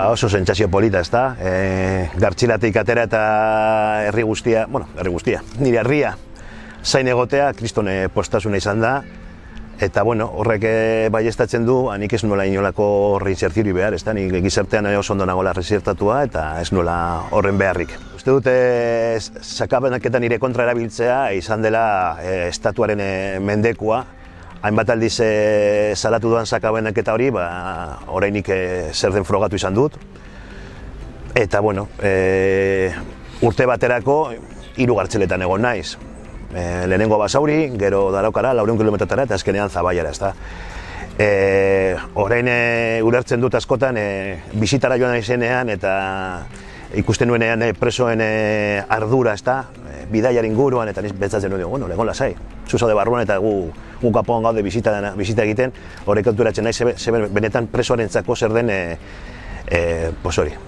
Oso sentsazio polita, ez da? Gartxilatik atera eta herri guztia, nire herria zain egotea, kriston postasuna izan da. Eta, horrek baiestatzen du, nik ez nola inolako reinsertiri behar, ez da? Nik gizartean oso ondo nagoela reinsertatua eta ez nola horren beharrik. Uste dute sakabenaketan nire kontra erabiltzea izan dela estatuaren mendekua. Hainbat aldiz salatu duan sakabenaketa hori, orainik zer den frogatu izan dut. Eta, urte baterako 3 gartxeletan egon naiz. Lehenengo Basauri, gero Daraukara, 400 kilometrotara eta azkenean Zabaiara, ez da. Orain ulertzen dut askotan, bisitara joan naizenean eta ikusten nuenean presoen ardura, ez da, bidaiaren inguruan, eta niz betzatzen nuen, legon lasai, zuzaude barruan eta gu kapoan gaude bisita egiten, horrek konturatzen naiz, benetan presoarentzako zer den,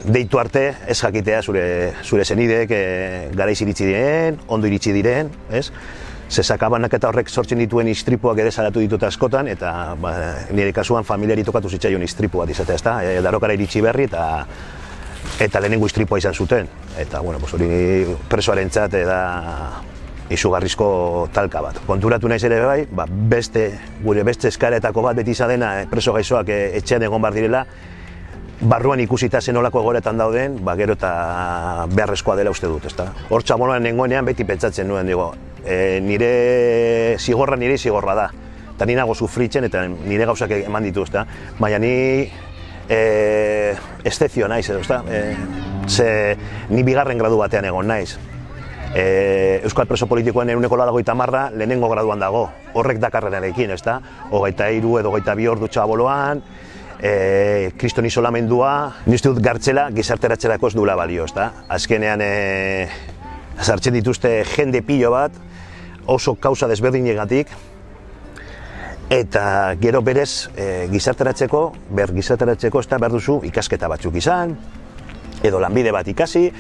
deitu arte ez jakitea zure senideek garaiz iritsi diren, ondo iritsi diren, ez? Ze sakabanaketa horrek sortzen dituen istripuak ere salatu ditut askotan, eta nire kasuan familiari tokatu zitzaion istripu bat izatea, ezta? Darokara iritsi berri eta lehenengo istripua izan zuten. Eta, hori presoarentzat da izugarrizko talka bat. Konturatu naiz ere bai, gure beste eskaretako bat beti izan dena preso gaixoak etxean egon behar direla, barruan ikusita zenolako egoretan dauden, gero eta beharrezkoa dela uste dut, ezta? Hor txabonoan nengoenean beti pentsatzen nuen, nire zigorra da. Eta ni nago sufritzen eta nire gauzak eman ditu, ezta? Baina ni estezio naiz, ezta? Ni 2. gradu batean egon naiz. Euskal preso politikoen 180 lehenengo graduan dago. Horrek dakarrenarekin, ezta? 23 edo 22 ordu txaboloan, kriston isolamendua, nizte dut gartxela gizarteratzerako ez duela balio, ezta? Azkenean sartzen dituzte jende pilo bat, oso kausa desberdinegatik, eta gero berez gizarteratzeko ez da behar duzu ikasketa batzuk izan, edo lanbide bat ikasi,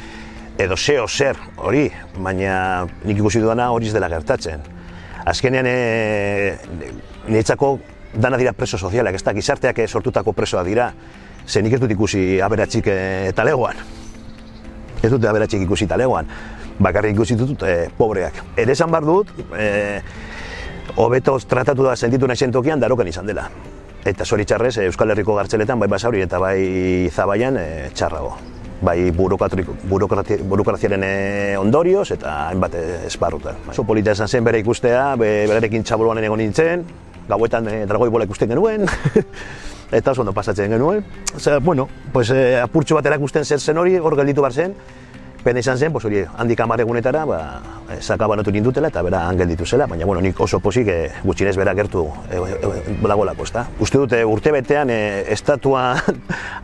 edo zer hori, baina nik ikusi dudana hori ez dela gertatzen. Azkenean niretzako dana dira preso sozialak, ez da gizarteak sortutako presoa dira, ze nik ez dut ikusi aberatzik talegoan. Ez dut aberatzik ikusi talegoan, bakarrik ikusi dut pobreak. Ere esan behar dut, hobeto tratatu da sentitu naizen tokian Darokan izan dela. Eta zoritxarrez Euskal Herriko gartxeletan, bai Basauri eta bai Zabaian txarrago. Bai burokraziaren ondorioz eta hainbat esparrutan. Oso polita esan zen bere ikustea, berarekin txaboloan egon nintzen, gauetan dragoi bola ikusten genuen, eta oso ondo pasatzen genuen. Apurtxo bat erakusten zen hori, hor gelditu bar zen, pena izan zen, hori handik 10 egunetara sakabanatu nindutela eta bera gelditu zela, baina nik oso pozik gutxinez bera gertu dagoelako, ezta. Uste dute urte betean estatua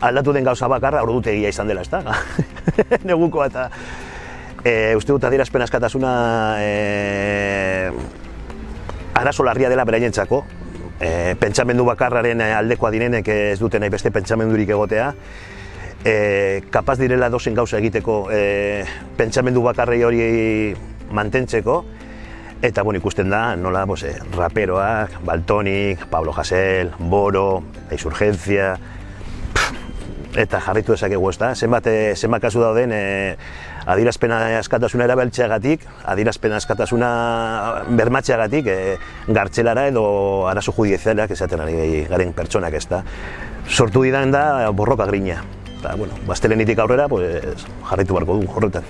aldatu den gauza bakarra ordutegia izan dela, ezta. Negukoa eta uste dut adierazpen askatasuna arazo larria dela beraientzako, pentsamendu bakarraren aldekoa direnek ez duten nahi beste pentsamendurik egotea, kapaz direla dozen gauza egiteko pentsamendu bakarrei hori mantentzeko, eta ikusten da nola raperoak, Baltonik, Pablo Hasél, Boro, Insurgencia, eta jarritu dezakegu, ezta? Zenbat kasu dauden adierazpen askatasuna erabiltzeagatik, adierazpen askatasuna bermatzeagatik gartxelara edo arazo judizialak esaten ari garen pertsonak, ezta? Sortu didan da borroka grina. Eta, astelehenetik aurrera jarraitu beharko du horretan.